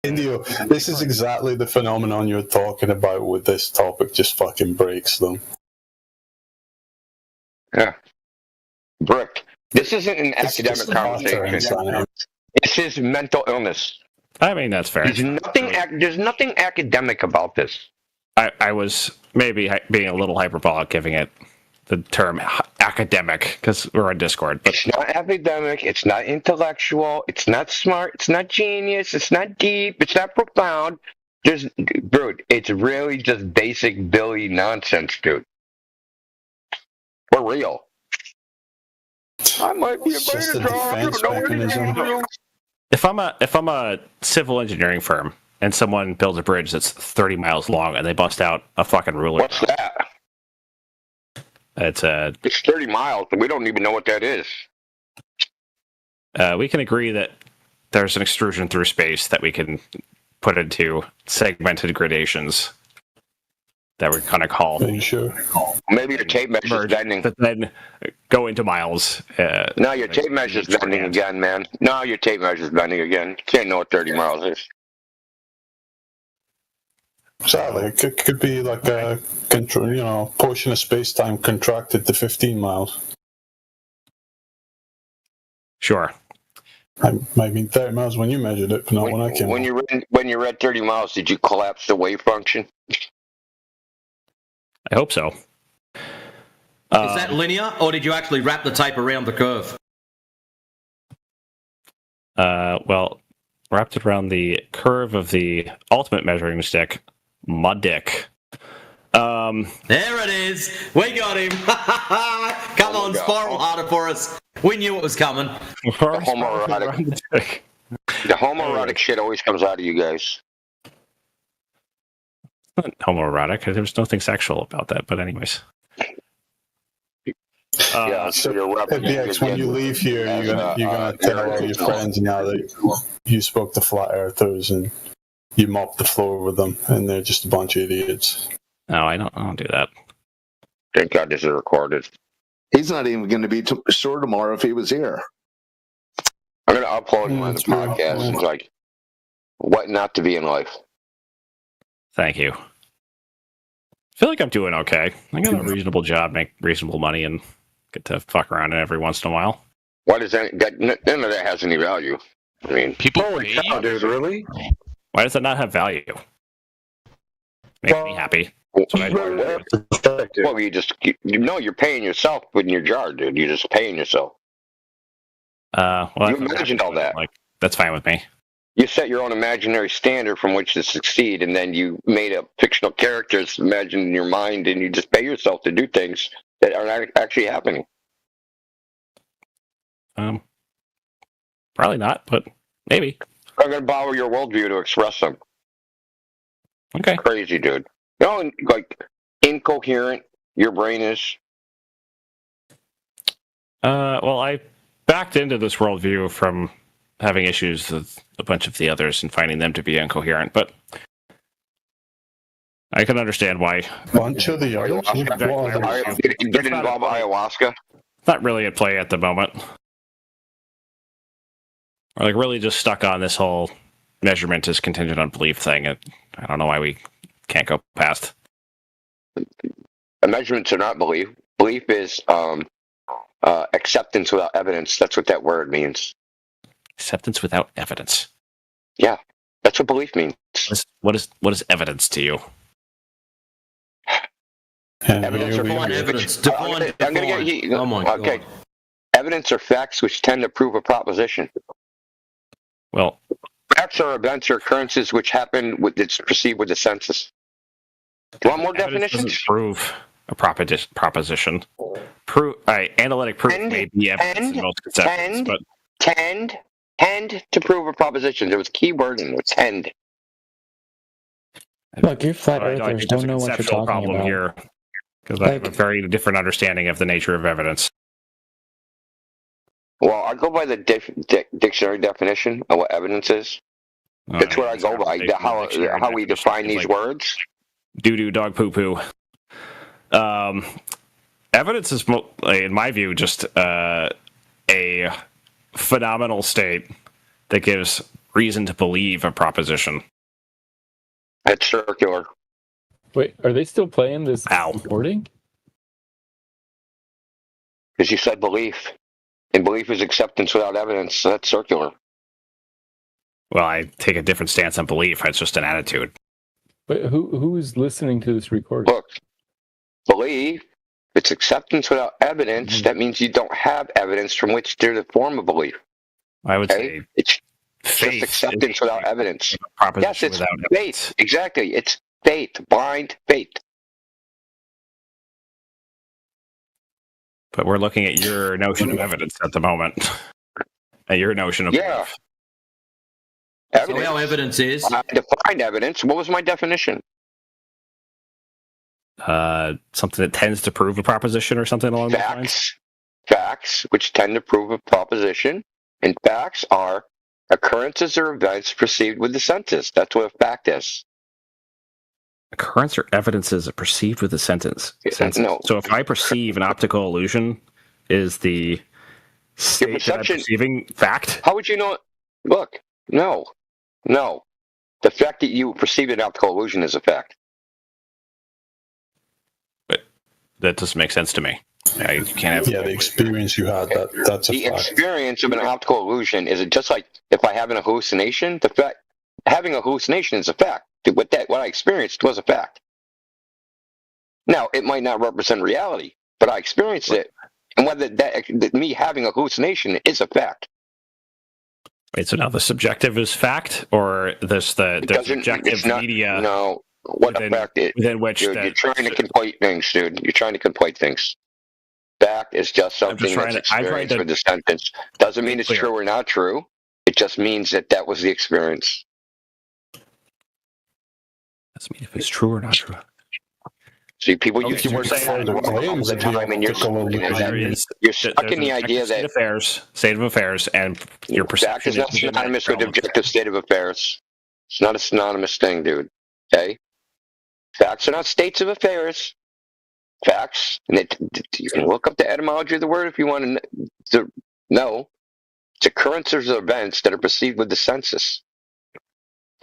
Indio, this is exactly the phenomenon you're talking about with this topic. Just fucking breaks them. Yeah. Brick. This isn't an academic conversation. This is mental illness. I mean, that's fair. There's nothing academic about this. I was maybe being a little hyperbolic giving it the term academic because we're on Discord. But it's not academic. It's not intellectual. It's not smart. It's not genius. It's not deep. It's not profound. Dude, it's really just basic Billy nonsense, dude. We're real. I might be a beta dog. If I'm a civil engineering firm and someone builds a bridge that's 30 miles long and they bust out a fucking ruler, what's that? It's 30 miles, but we don't even know what that is. We can agree that there's an extrusion through space that we can put into segmented gradations that we're kind of called. Are you sure? Maybe your tape measure's bending. But then go into miles. No, your tape measure's bending again, man. No, your tape measure's bending again. You can't know what 30 miles is. Exactly. It could be like a portion of space-time contracted to 15 miles. Sure. I mean, 30 miles when you measured it, but not when I came. When you read 30 miles, did you collapse the wave function? I hope so. Is that linear, or did you actually wrap the tape around the curve? Well, wrapped it around the curve of the ultimate measuring stick, my dick. There it is. We got him. Come on, spiral harder for us. We knew it was coming. The homoerotic shit always comes out of you guys. Not homoerotic. There's nothing sexual about that, but anyways. So BX, when you leave here, you're gonna tell all your friends now that you spoke to flat earthers and you mopped the floor with them, and they're just a bunch of idiots. No, I don't do that. Thank God this is recorded. He's not even going to be sure tomorrow if he was here. I'm going to upload him on the podcast. It's like, what not to be in life. Thank you. I feel like I'm doing okay. I got a reasonable job, make reasonable money, and get to fuck around every once in a while. Why does none of that has any value? I mean, people holy cow, dude, really? Why does it not have value? Makes me happy. Well, you're paying yourself in your jar, dude. You're just paying yourself. Well, you imagined all that. Like, that's fine with me. You set your own imaginary standard from which to succeed, and then you made up fictional characters imagined in your mind, and you just pay yourself to do things that are not actually happening. Probably not, but maybe. I'm going to borrow your worldview to express them. Okay. Crazy, dude. No, like, incoherent, your brain is. Well, I backed into this worldview from having issues with a bunch of the others and finding them to be incoherent, but I can understand why. Bunch of the others? Did it involve ayahuasca? It's not really at play at the moment. We're like really just stuck on this whole measurement is contingent on belief thing. I don't know why we can't go past. Measurements are not belief. Belief is acceptance without evidence. That's what that word means. Acceptance without evidence. Yeah, that's what belief means. What is evidence to you? Evidence or evidence. I'm gonna get you. Oh my God. Okay. Evidence are facts which tend to prove a proposition. Well, facts are events or occurrences which happen it's perceived with the senses. Do you want more definitions? Doesn't prove a proposition. Analytic proof may be evidence in most conceptions, but tend to prove a proposition. There was key word in it. Tend. Look, you flat earthers don't know what you're talking problem about. Here, because I have a very different understanding of the nature of evidence. Well, I go by the dictionary definition of what evidence is. That's what I go by. How we define these words. Doo-doo, dog poo-poo. Evidence is, in my view, just a phenomenal state that gives reason to believe a proposition. It's circular. Wait, are they still playing this Ow. recording? Because you said belief. And belief is acceptance without evidence, so that's circular. Well, I take a different stance on belief. It's just an attitude. But who is listening to this recording? Look, belief, it's acceptance without evidence. That means you don't have evidence from which they're the form of belief. I would Okay? say It's faith just acceptance without evidence. Yes, it's without faith. evidence. Exactly. It's faith, blind faith. But we're looking at your notion of evidence at the moment. At your notion of belief. Evidence. So our evidence is... I defined evidence. What was my definition? Something that tends to prove a proposition or something along those lines? Facts, which tend to prove a proposition. And facts are occurrences or events perceived with the senses. That's what a fact is. Occurrence or evidences are perceived with the senses. No. So if I perceive an optical illusion, is the state that I'm perceiving fact? How would you know? Look, no. The fact that you perceive an optical illusion is a fact. But that doesn't make sense to me. You can't have the experience you had, that's a the fact. Experience of an optical illusion is just like if I have an hallucination. The fact having a hallucination is a fact. What I experienced was a fact. Now it might not represent reality, but I experienced it, and whether that me having a hallucination is a fact. Wait, so now the subjective is fact, or the subjective media? No, what a fact is. Within which dude, you're trying to conflate things, dude. You're trying to conflate things. Fact is just something that's experienced with the sentence. Doesn't mean it's true or not true. It just means that was the experience. Doesn't mean if it's true or not true. See, people use the word claims all the time, and you're stuck in the idea that state of affairs, and your perception fact is not synonymous with objective state of affairs. It's not a synonymous thing, dude. Okay, facts are not states of affairs. Facts, and you can look up the etymology of the word if you want to know. It's occurrences or events that are perceived with the senses.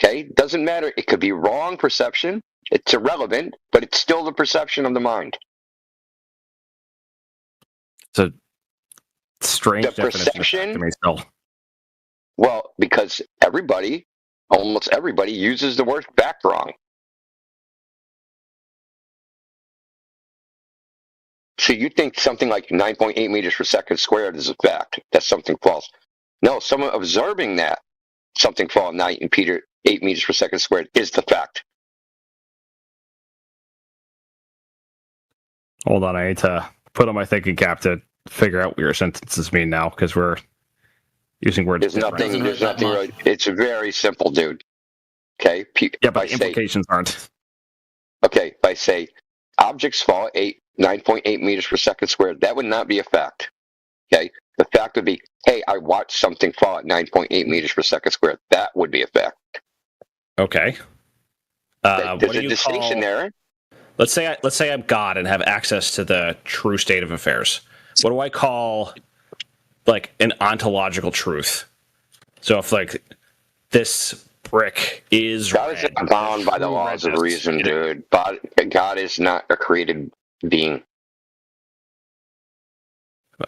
Okay, doesn't matter. It could be wrong perception. It's irrelevant, but it's still the perception of the mind. It's a strange perception to me still. Well, because almost everybody, uses the word fact wrong. So you think something like 9.8 meters per second squared is a fact. That's something false. No, someone observing that something fall 8 meters per second squared is the fact. Hold on, I need to put on my thinking cap to figure out what your sentences mean now, because we're using words. There's nothing really. It's very simple, dude. Okay? Yeah, but implications aren't. Okay, if I say objects fall 9.8 meters per second squared, that would not be a fact. Okay? The fact would be, hey, I watched something fall at 9.8 meters per second squared. That would be a fact. Okay. There's a distinction there. Let's say I'm God and have access to the true state of affairs. What do I call like an ontological truth? So if like this brick is God is not bound by the laws of reason, dude. God is not a created being.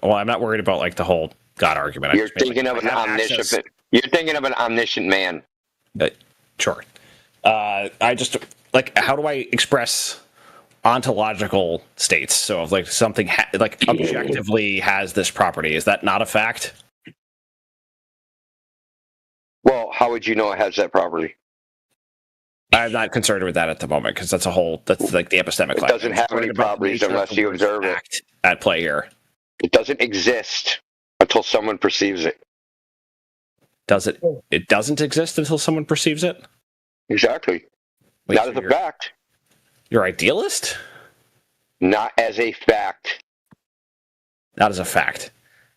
Well, I'm not worried about like the whole God argument. You're thinking of an omniscient. You're thinking of an omniscient man. Sure. I just like, how do I express ontological states? So if like something objectively has this property, is that not a fact? Well, how would you know it has that property? I'm not concerned with that at the moment, because that's like the epistemic. It doesn't have any properties unless you observe it. At play here. It doesn't exist until someone perceives it. Does it? It doesn't exist until someone perceives it? Exactly. Wait, not as a fact. You're idealist? Not as a fact. Not as a fact.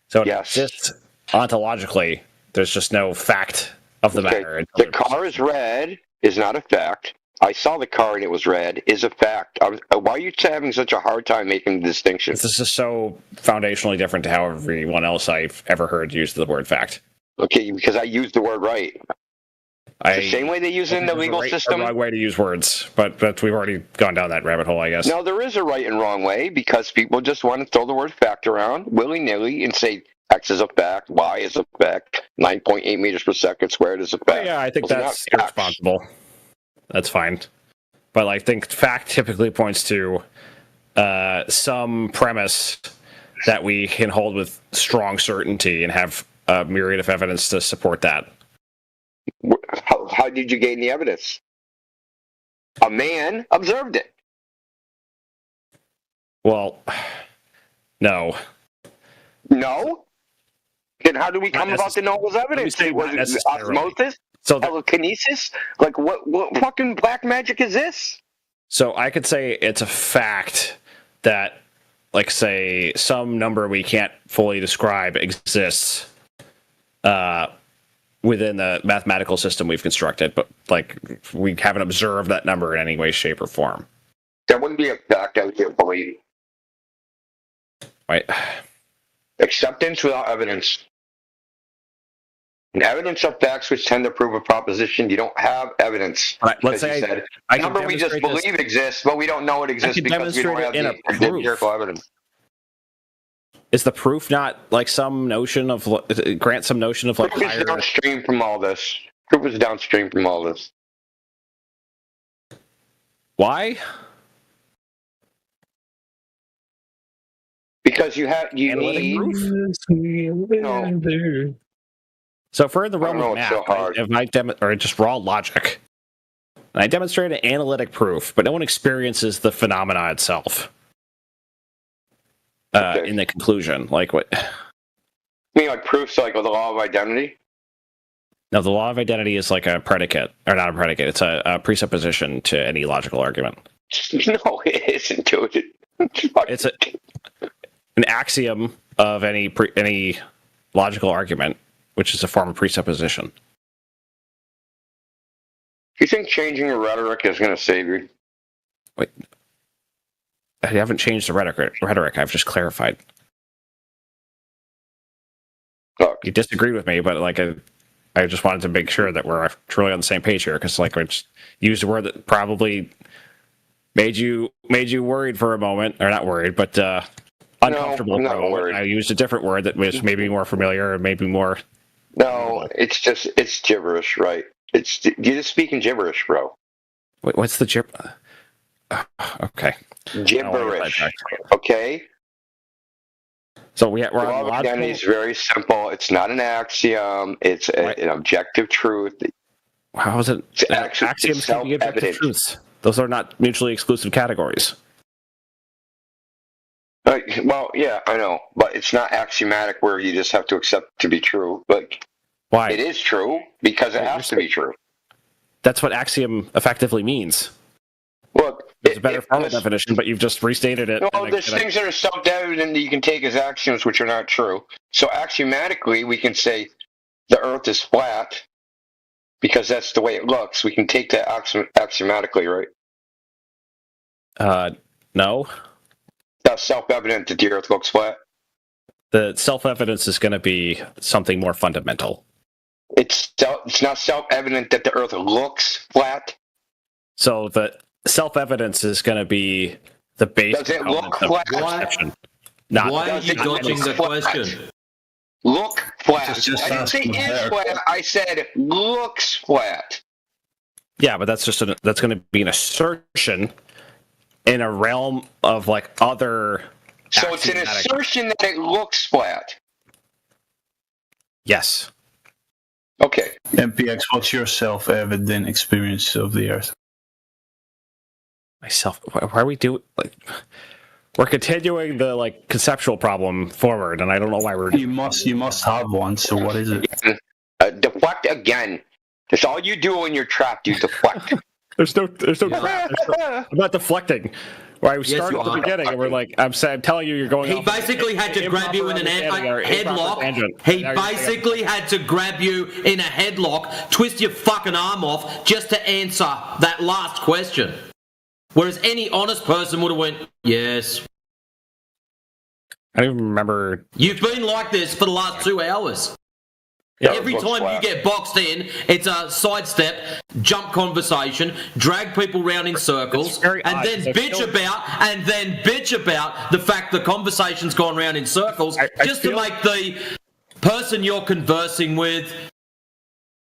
So it exists ontologically. There's just no fact of the matter. The car is red is not a fact. I saw the car and it was red is a fact. Why are you having such a hard time making the distinction? This is so foundationally different to how everyone else I've ever heard use the word fact. Okay, because I used the word right. The same way they use it in the legal system. A wrong way to use words, but we've already gone down that rabbit hole, I guess. No, there is a right and wrong way because people just want to throw the word fact around willy-nilly and say X is a fact, Y is a fact, 9.8 meters per second squared is a fact. Yeah, I think that's irresponsible. That's fine. But I think fact typically points to some premise that we can hold with strong certainty and have a myriad of evidence to support that. How did you gain the evidence? A man observed it. Well, no. No? Then how do we come about to know it was evidence? Was it osmosis? Telekinesis? Like, what fucking black magic is this? So I could say it's a fact that, like, say, some number we can't fully describe exists within the mathematical system we've constructed, but, like, we haven't observed that number in any way, shape, or form. That wouldn't be a fact I can't believe. Right. Acceptance without evidence. And evidence of facts which tend to prove a proposition, you don't have evidence. Right, let's say a number we just believe exists, but we don't know it exists because we don't have the empirical evidence. Is the proof not like some notion of grant some notion of like proof is downstream from all this? Proof is downstream from all this. Why? Because you need proof. No. So for the realm of math, or just raw logic, I demonstrate an analytic proof, but no one experiences the phenomena itself. In the conclusion, like what? You mean like proofs like the law of identity? No, the law of identity is like a predicate, or not a predicate. It's a presupposition to any logical argument. No, it isn't, dude. It's an axiom of any logical argument, which is a form of presupposition. You think changing your rhetoric is going to save you? Wait. I haven't changed the rhetoric. I've just clarified. Look. You disagreed with me, but like I just wanted to make sure that we're truly on the same page here, because like I just used a word that probably made you worried for a moment, or not worried, but uncomfortable. No, I'm not worried. I used a different word that was maybe more familiar, or maybe more. No, it's gibberish, right? You're just speaking gibberish, bro. Wait, what's the gibberish? Okay. Gibberish. Okay. So we're on logical. Identity is very simple. It's not an axiom. It's an objective truth. How is it? Axioms can be objective truths. Those are not mutually exclusive categories. Well, yeah, I know, but it's not axiomatic where you just have to accept to be true. But why? It is true because it has to be true. That's what axiom effectively means. Look, there's a better formal definition, but you've just restated it. No, there's things that are self-evident that you can take as axioms which are not true. So axiomatically, we can say the Earth is flat because that's the way it looks. We can take that axiomatically, right? No. That's self-evident that the Earth looks flat. The self-evidence is going to be something more fundamental. It's not self-evident that the Earth looks flat. So the self-evidence is going to be the base. Does it look flat? Why are you dodging the question? Look flat. I didn't say is flat. I said looks flat. Yeah, but that's going to be an assertion in a realm of like other. So it's an assertion that it looks flat. Yes. Okay. MPX, what's your self-evident experience of the Earth? Why are we doing like? We're continuing the like conceptual problem forward, and I don't know why we're. You must have one. So what is it? Deflect again. That's all you do when you're trapped. You deflect. There's no trap. I'm not deflecting. Where I started at the beginning, and we're like, I'm telling you, you're going. He basically had to grab you in an headlock. He basically had to grab you in a headlock, twist your fucking arm off, just to answer that last question. Whereas any honest person would have went, yes. I don't even remember. You've been like this for the last 2 hours. Every time you get boxed in, it's a sidestep, jump conversation, drag people round in circles, and then bitch about the fact the conversation's gone round in circles to make the person you're conversing with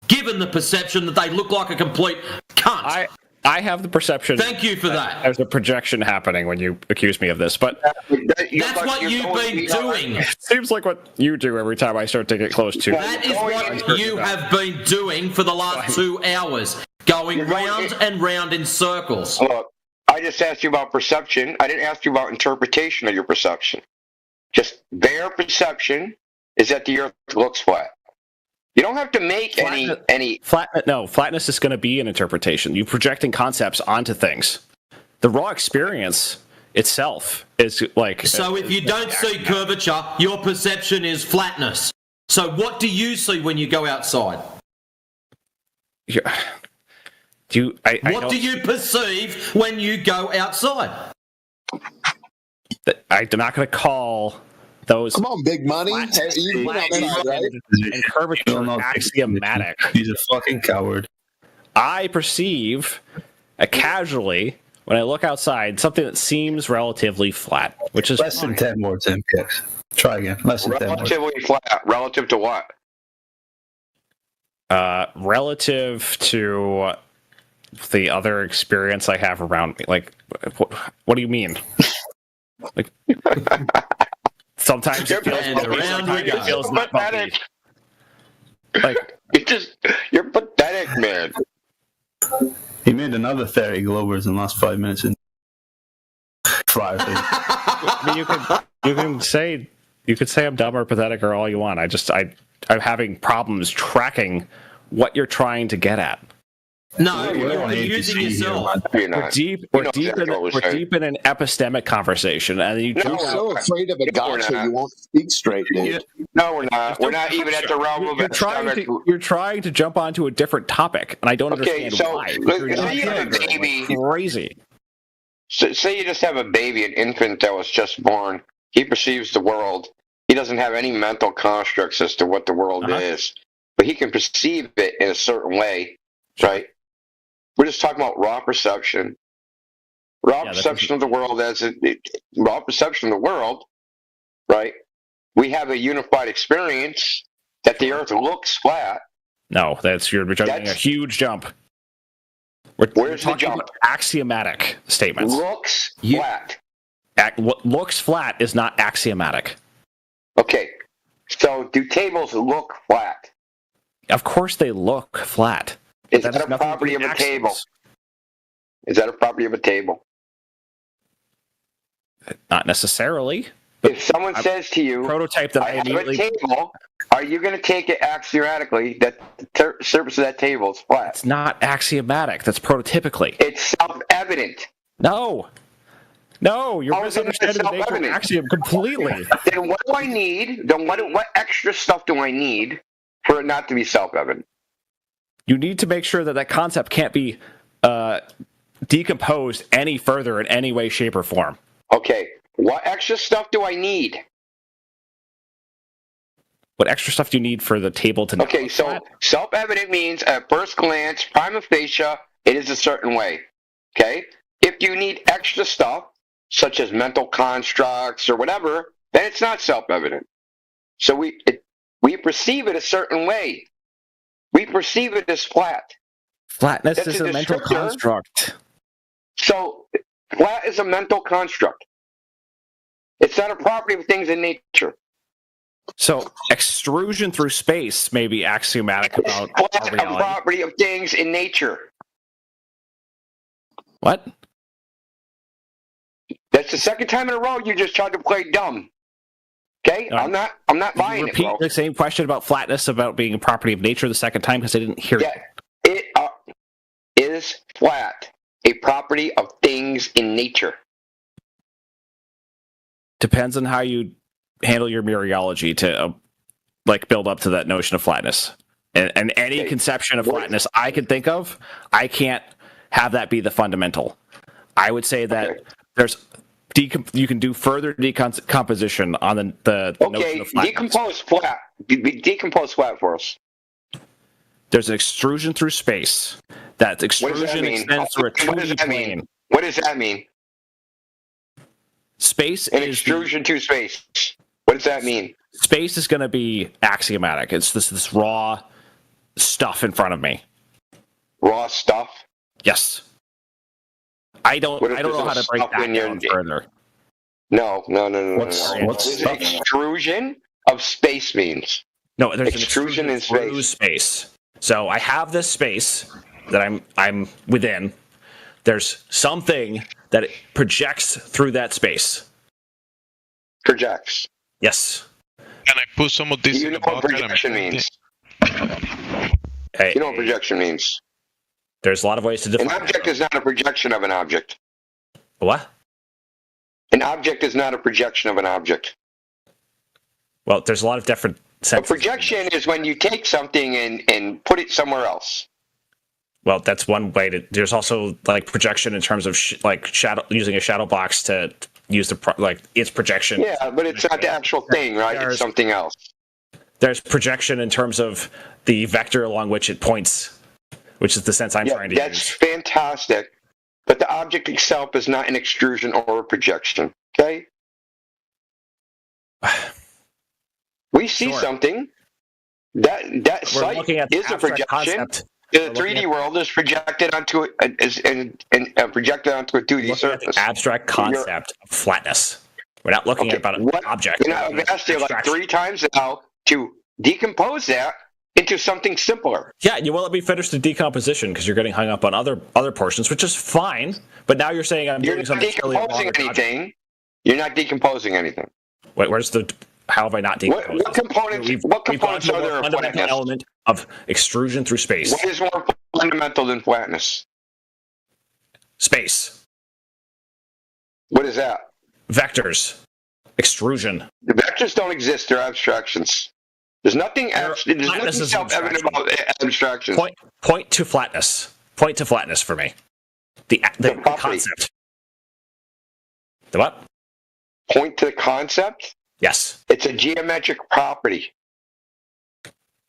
given the perception that they look like a complete cunt. I have the perception. Thank you for that. There's a projection happening when you accuse me of this, but that's what you've been doing. It seems like what you do every time I start to get close to. That is what you have been doing for the last 2 hours, going round and round in circles. Look, I just asked you about perception. I didn't ask you about interpretation of your perception. Just their perception is that the Earth looks flat. You don't have to make any flatness is going to be an interpretation. You're projecting concepts onto things. The raw experience itself is like. So if you don't see curvature, your perception is flatness. So what do you see when you go outside? What do you perceive when you go outside? I'm not going to call those. Come on, big money. And curvature axiomatic. He's a fucking coward. I perceive casually when I look outside something that seems relatively flat, which is less than 10 words. MPX. Try again. Less than 10 words. Relatively flat. Relative to what? Relative to the other experience I have around me. Like, what do you mean? Like. Sometimes it feels not pathetic. Like you're pathetic, man. He made another theory Globers in the last 5 minutes and Friday. I mean, you could say I'm dumb or pathetic or all you want. I'm having problems tracking what you're trying to get at. No, you're using yourself. We're deep in an epistemic conversation, and you. You're so afraid of a gotcha, you won't speak straight, dude. No, we're not. We're not even at the realm of epistemic. You're trying to jump onto a different topic, and I don't understand why. Say you have a baby. Crazy. Say you just have a baby, an infant that was just born. He perceives the world. He doesn't have any mental constructs as to what the world is, but he can perceive it in a certain way, right? We're just talking about raw perception. Raw perception of the world right? We have a unified experience that the Earth looks flat. No, you're rejecting a huge jump. Where's the jump? Axiomatic statements. Looks flat. What looks flat is not axiomatic. Okay, so do tables look flat? Of course they look flat. Is that a property of a table? Is that a property of a table? Not necessarily. If someone says to you, prototype that I have a table, are you going to take it axiomatically that the surface of that table is flat? It's not axiomatic. That's prototypically. It's self-evident. No, you're misunderstanding the nature of axiom completely. Then what do I need? Then what extra stuff do I need for it not to be self-evident? You need to make sure that concept can't be decomposed any further in any way, shape, or form. Okay, what extra stuff do I need? What extra stuff do you need for the table to? Okay, so self-evident means at first glance, prima facie, it is a certain way. Okay, if you need extra stuff, such as mental constructs or whatever, then it's not self-evident. So we perceive it a certain way. We perceive it as flat. Flatness is a mental construct. So, flat is a mental construct. It's not a property of things in nature. So, extrusion through space may be axiomatic about our reality. A property of things in nature. What? That's the second time in a row you just tried to play dumb. Okay, I'm not buying it, bro. Repeat the same question about flatness about being a property of nature the second time because I didn't hear it. It is flat a property of things in nature? Depends on how you handle your mereology to build up to that notion of flatness. And any conception of flatness I can think of, I can't have that be the fundamental. I would say that there's you can do further decomposition on the notion of flatness. Decompose flat for us. There's an extrusion through space. That extrusion extends through a 2D plane. What does that mean? Space An is extrusion to space. What does that mean? Space is going to be axiomatic. It's this raw stuff in front of me. Raw stuff? Yes. I don't know how to break that down further. No. What's extrusion of space means? No, there's extrusion an extrusion in through space. So I have this space that I'm within. There's something that it projects through that space. Projects. Yes. Can I put some of this in the what projection means? Hey, you know what projection means? There's a lot of ways to define an object is not a projection of an object. What? An object is not a projection of an object. Well, there's a lot of different senses. A projection is when you take something and put it somewhere else. Well, that's one way to. There's also like projection in terms of shadow, using a shadow box to use its projection. Yeah, but it's not the actual thing, right? It's something else. There's projection in terms of the vector along which it points, which is the sense I'm trying to use. That's fantastic. But the object itself is not an extrusion or a projection. Okay? We see something. That site is a projection. The 3D world is projected onto projected onto a 2D surface. At the abstract concept of flatness. We're not looking at an object. I've asked you like 3 times now to decompose that into something simpler. Yeah, you won't let me finish the decomposition because you're getting hung up on other portions, which is fine. But now you're saying I'm doing something silly. You're not decomposing anything. Wait, where's the? How have I not decomposed? What components are there? Fundamental element of extrusion through space. What is more fundamental than flatness? Space. What is that? Vectors. Extrusion. The vectors don't exist. They're abstractions. There's nothing self-evident about abstractions. Point to flatness. Point to flatness for me. The concept. The what? Point to the concept? Yes. It's a geometric property.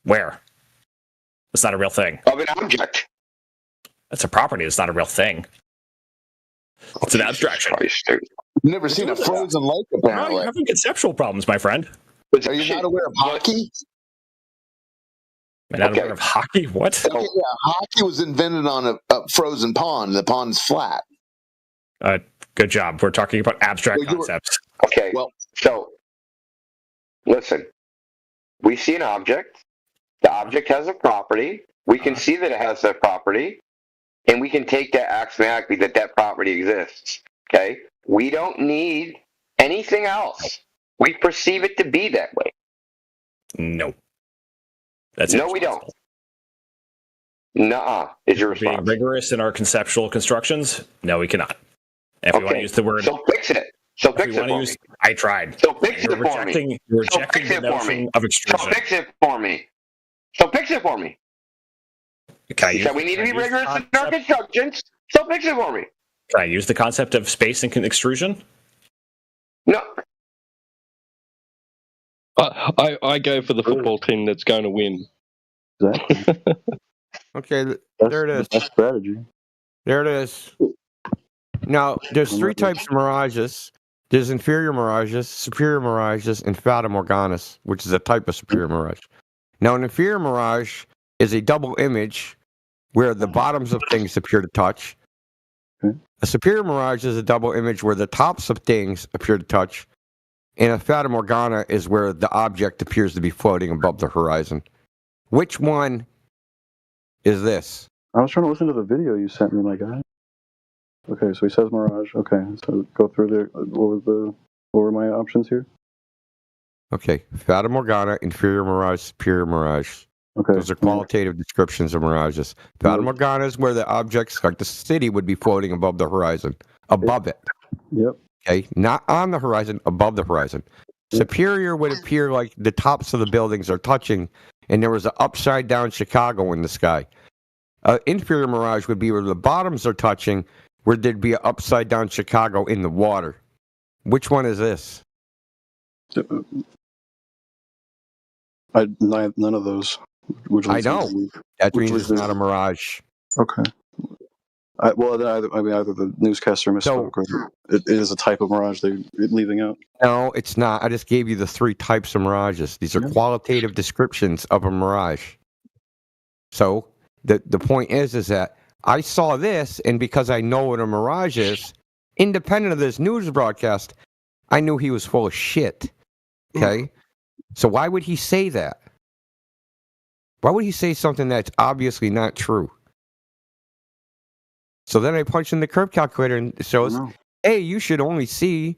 Where? It's not a real thing. Of an object. That's a property. It's not a real thing. It's an abstraction. You've never seen a frozen lake, apparently. No, you're having conceptual problems, my friend. Are you not aware of hockey? I'm not aware of hockey? What? Okay, yeah, hockey was invented on a frozen pond. The pond's flat. Good job. We're talking about abstract concepts. Okay, so listen. We see an object. The object has a property. We can see that it has that property. And we can take that axiomatically that property exists. Okay? We don't need anything else. We perceive it to be that way. No. No, we don't. Nuh-uh is your response. Being rigorous in our conceptual constructions? No, we cannot. If we want to use the word... So fix it. So fix it for me. I tried. So fix it for me. You're rejecting the notion of extrusion. So fix it for me. So fix it for me. So we need to be rigorous in our constructions. So fix it for me. Can I use the concept of space and extrusion? No. I go for the football team that's going to win. Exactly. Okay, there it is. That's strategy. There it is. Now, there's 3 types of mirages. There's inferior mirages, superior mirages, and fata morganas, which is a type of superior mirage. Now, an inferior mirage is a double image where the bottoms of things appear to touch. A superior mirage is a double image where the tops of things appear to touch. And a fata morgana is where the object appears to be floating above the horizon. Which one is this? I was trying to listen to the video you sent me, my guy. Okay, so he says mirage. Okay, so go through what were my options here? Okay, fata morgana, inferior mirage, superior mirage. Okay. Those are qualitative descriptions of mirages. Fata morgana is where the objects, like the city, would be floating above the horizon. Above it. Yep. Okay, not on the horizon, above the horizon. Superior would appear like the tops of the buildings are touching, and there was an upside-down Chicago in the sky. Inferior mirage would be where the bottoms are touching, where there'd be an upside-down Chicago in the water. Which one is this? None of those. Which I know. That means it's not a mirage. Okay. Either the newscaster misspoke or it is a type of mirage they're leaving out. No, it's not. I just gave you the 3 types of mirages. These are qualitative descriptions of a mirage. So the point is that I saw this, and because I know what a mirage is, independent of this news broadcast, I knew he was full of shit. Okay? So why would he say that? Why would he say something that's obviously not true? So then I punched in the curve calculator and it shows, hey, you should only see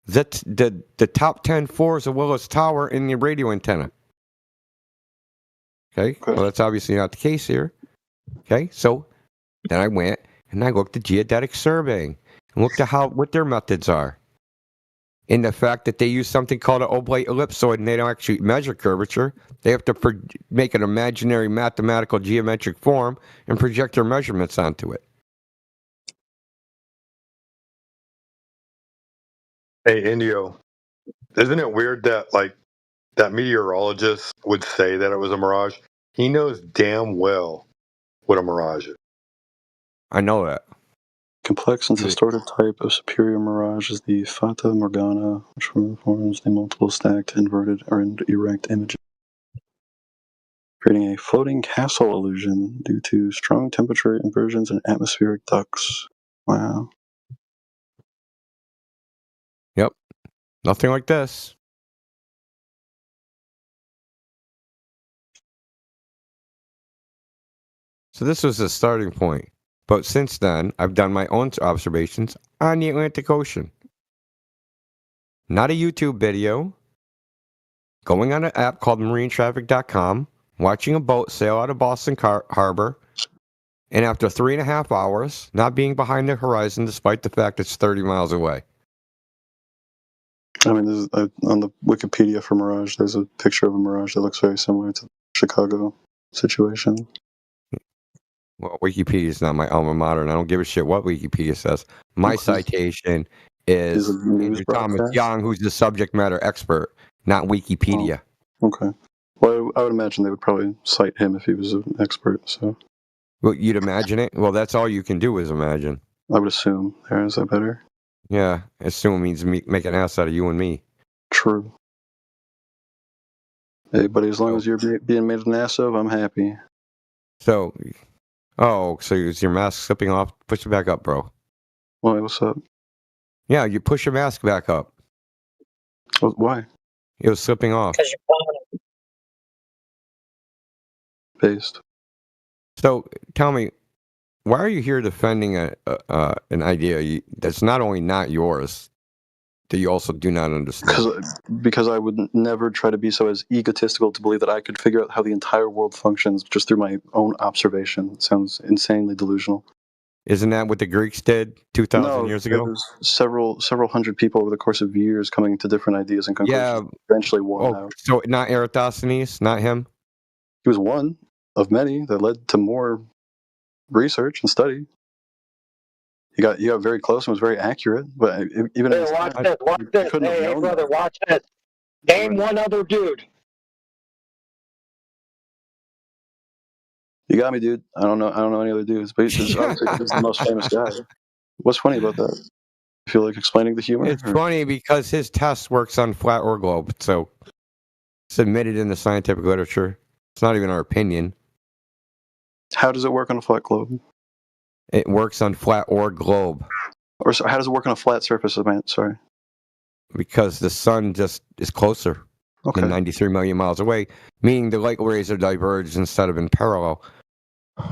the top 10 floors of Willis Tower in the radio antenna. Okay, well, that's obviously not the case here. Okay, so then I went and I looked at geodetic surveying and looked at what their methods are. In the fact that they use something called an oblate ellipsoid and they don't actually measure curvature. They have to make an imaginary mathematical geometric form and project their measurements onto it. Hey, Indio, isn't it weird that that meteorologist would say that it was a mirage? He knows damn well what a mirage is. I know that. Complex and distorted type of superior mirage is the Fata Morgana, which forms the multiple stacked, inverted, or erect images, creating a floating castle illusion due to strong temperature inversions and atmospheric ducts. Wow. Yep. Nothing like this. So this was the starting point. But since then, I've done my own observations on the Atlantic Ocean. Not a YouTube video. Going on an app called marinetraffic.com, watching a boat sail out of Boston Harbor, and after 3.5 hours, not being behind the horizon despite the fact it's 30 miles away. I mean, on the Wikipedia for Mirage, there's a picture of a Mirage that looks very similar to the Chicago situation. Well, Wikipedia is not my alma mater, and I don't give a shit what Wikipedia says. My citation is Andrew Thomas Young, who's the subject matter expert, not Wikipedia. Oh, okay. Well, I would imagine they would probably cite him if he was an expert. So. Well, you'd imagine it? Well, that's all you can do is imagine. I would assume. Is that better? Yeah, assume means make an ass out of you and me. True. Hey, buddy, as long as you're being made an ass of, I'm happy. So, so is your mask slipping off? Push it back up, bro. Why, what's up? Yeah, you push your mask back up. Why? It was slipping off. Based. So, tell me, why are you here defending an idea that's not only not yours, that you also do not understand? Because I would never try to be so as egotistical to believe that I could figure out how the entire world functions just through my own observation. It sounds insanely delusional. Isn't that what the Greeks did 2,000 years ago? There was several hundred people over the course of years coming to different ideas and conclusions. Yeah. Eventually won out. So not Eratosthenes, not him? He was one of many that led to more research and study. He got very close and was very accurate, but even watch this. Hey, brother, watch this. Name one other dude. You got me, dude. I don't know any other dudes, but he's the most famous guy. What's funny about that? You feel like explaining the humor? It's funny because his test works on flat or globe, so it's admitted in the scientific literature. It's not even our opinion. How does it work on a flat globe? It works on flat or globe. Or how does it work on a flat surface? Sorry. Because the sun just is closer than 93 million miles away, meaning the light rays are diverged instead of in parallel.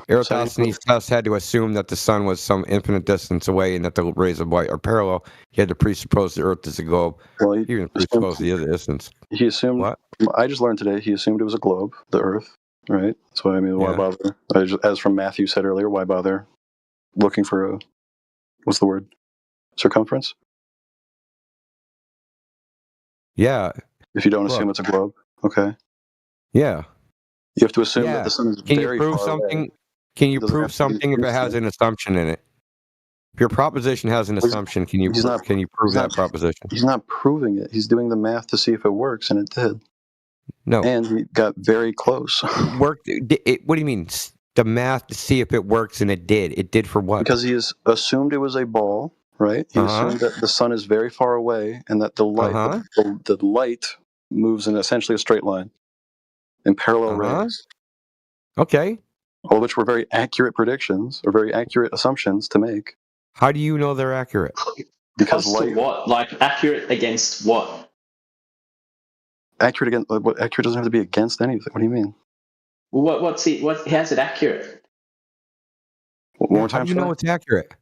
Eratosthenes' test had to assume that the sun was some infinite distance away and that the rays of light are parallel. He had to presuppose the Earth is a globe. Well, he even presupposed the other distance. He assumed. What? I just learned today. He assumed it was a globe, the Earth. Right. That's what I mean. Why bother? As from Matthew said earlier, why bother looking for what's the word? Circumference. Yeah. If you don't assume it's a globe, okay. Yeah. You have to assume that the sun is very far away. Can you prove something if it has an assumption in it? If your proposition has an assumption, can you prove that proposition? He's not proving it. He's doing the math to see if it works, and it did. No. And he got very close. Worked. What do you mean? The math to see if it works, and it did. It did for what? Because he has assumed it was a ball, right? He assumed that the sun is very far away and that the light, the light moves in essentially a straight line in parallel rays. Okay. All of which were very accurate predictions or very accurate assumptions to make. How do you know they're accurate? Because light. What? Like accurate against what? Accurate against what? Accurate doesn't have to be against anything. What do you mean? Well, what's it? How's it accurate? One more time. How do you know it's accurate?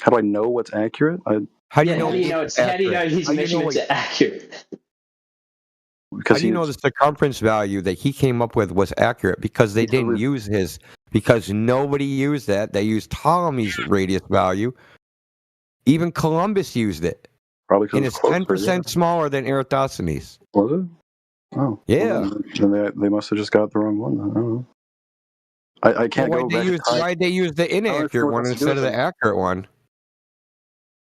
How do I know what's accurate? How do you know his measurements are accurate? How do you know the circumference value that he came up with was accurate? Because they didn't use his. Because nobody used that. They used Ptolemy's radius value. Even Columbus used it. Probably and it's 10% smaller than Eratosthenes. Was it? Oh. Yeah. Well, then they must have just got the wrong one. Then. I don't know. I can't go back. Why'd they use the inaccurate one instead of the accurate one?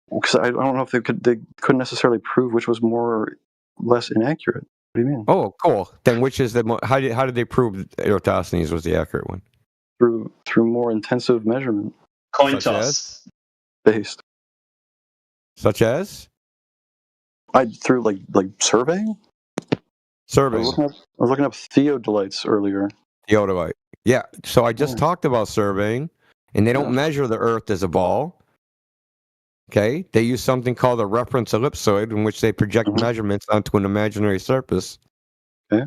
Because I don't know if they couldn't necessarily prove which was more or less inaccurate. What do you mean? Oh, cool. Then which is the how did they prove Eratosthenes was the accurate one? Through more intensive measurement. Coin toss. Based. Such as? Through like surveying? Surveying. I was looking up theodolites earlier. Theodolite. Yeah. So I just talked about surveying, and they don't measure the Earth as a ball. Okay. They use something called a reference ellipsoid, in which they project measurements onto an imaginary surface. Okay.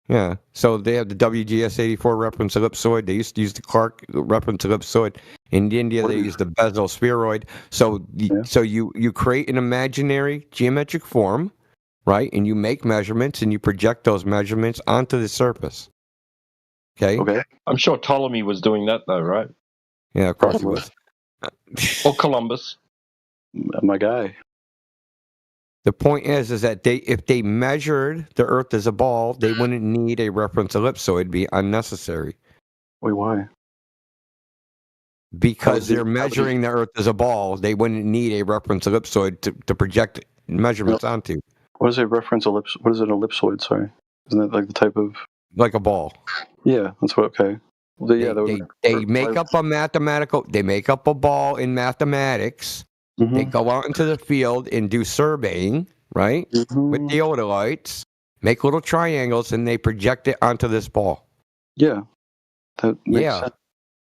Yeah. So they have the WGS-84 reference ellipsoid. They used to use the Clark reference ellipsoid. In India, they use the Bezel spheroid. So, you create an imaginary geometric form, right? And you make measurements, and you project those measurements onto the surface. Okay. I'm sure Ptolemy was doing that, though, right? Yeah, of course he was. Or Columbus. My guy. The point is that if they measured the Earth as a ball, they wouldn't need a reference ellipsoid. It'd be unnecessary. Wait, why? Because they're measuring the Earth as a ball, they wouldn't need a reference ellipsoid to project measurements onto. What is a reference ellipsoid? What is an ellipsoid? Sorry, isn't that like the type of like a ball? Yeah, that's what. Okay. They make up a mathematical. They make up a ball in mathematics. Mm-hmm. They go out into the field and do surveying, right? Mm-hmm. With theodolites, make little triangles, and they project it onto this ball. Yeah, that makes sense.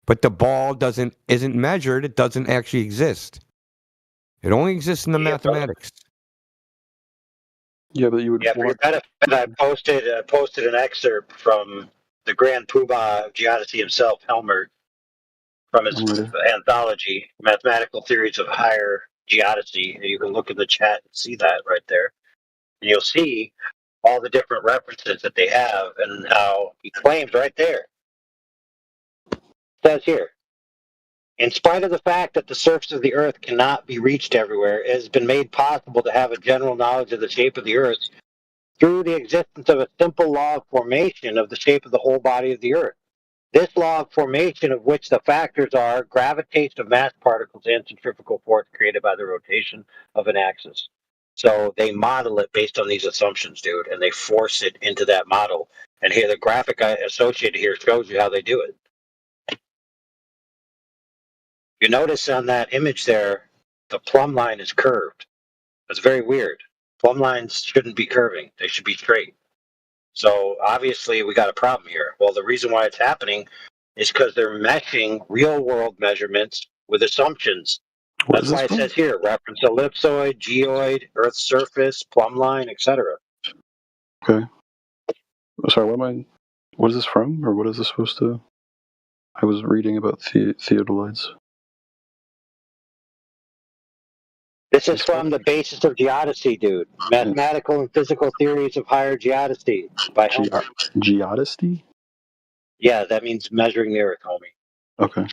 But the ball isn't measured. It doesn't actually exist. It only exists in the mathematics. Yeah, but you would. Yeah, for your benefit, I posted an excerpt from the Grand Poobah of Geodesy himself, Helmer, from his anthology, Mathematical Theories of Higher Geodesy. And you can look in the chat and see that right there. And you'll see all the different references that they have and how he claims right there. It says here, in spite of the fact that the surface of the Earth cannot be reached everywhere, it has been made possible to have a general knowledge of the shape of the Earth through the existence of a simple law of formation of the shape of the whole body of the Earth. This law of formation, of which the factors are gravitation of mass particles and centrifugal force created by the rotation of an axis. So they model it based on these assumptions, dude, and they force it into that model. And here, the graphic I associated here shows you how they do it. You notice on that image there, the plumb line is curved. That's very weird. Plumb lines shouldn't be curving. They should be straight. So obviously we got a problem here. Well, the reason why it's happening is because they're meshing real world measurements with assumptions. That's why it says here, reference ellipsoid, geoid, Earth's surface, plumb line, etc. Okay. Sorry, what is this from? Or what is this supposed to? I was reading about theodolites. This is from the Basis of Geodesy, dude. Mathematical and Physical Theories of Higher Geodesy by Helmer. Geodesy? Yeah, that means measuring the Earth, homie. Okay.